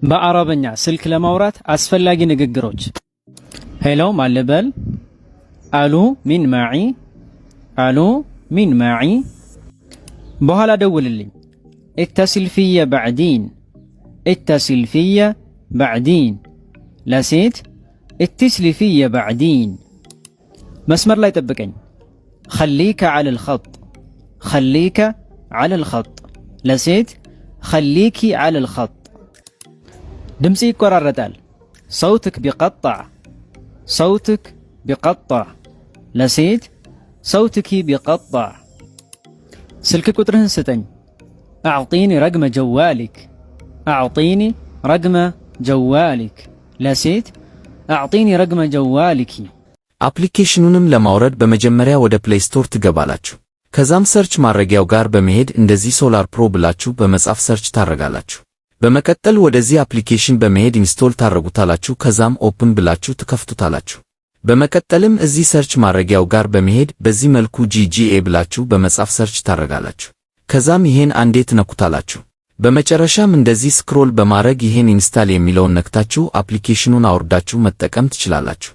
በአረብኛ ስልክ ለማውራት አስፈላጊ ንግግሮች ሄሎ ማለበል አሉ ሚን ማዒ አሉ ሚን ማዒ በኋላ ደውልልኝ اتصل في بعدين اتصل في بعدين ለሴት اتصل في بعدين መስመር ላይ ጠብቀኝ خليك على الخط خليك على الخط ለሴት خليكي على الخط ድምጽ ይቆራረጣል صوتك بيقطع صوتك بيقطع ለሴት صوتك بيقطع ስልክ ቁጥርህን ስጠኝ أعطيني رقم جوالك أعطيني رقم جوالك ለሴት أعطيني رقم جوالك አፕሊኬሽኑንም ለማውረድ በመጀመሪያ ወደ ፕሌይ ስቶር ትገባላችሁ። ከዛም ሰርች ማድረጊያው ጋር በመሄድ እንደዚህ ሶላር ፕሮ ብላችሁ በመጻፍ ሰርች ታረጋላችሁ። በመቀጠል ወደዚህ አፕሊኬሽን በመሄድ ኢንስቶል ታረጉታላችሁ። ከዛም ኦፕን ብላችሁ ትከፍቱታላችሁ። በመቀጠልም እዚህ ሰርች ማድረጊያው ጋር በመሄድ በዚህ መልኩ GGA ብላችሁ በመጻፍ ሰርች ታረጋላችሁ። ከዛም ይሄን አንዴ ትነኩታላችሁ። በመጨረሻም እንደዚህ ስክሮል በማድረግ ይሄን ኢንስታል የሚለውን ነክታችሁ አፕሊኬሽኑን አውርዳችሁ መጠቀም ትችላላችሁ።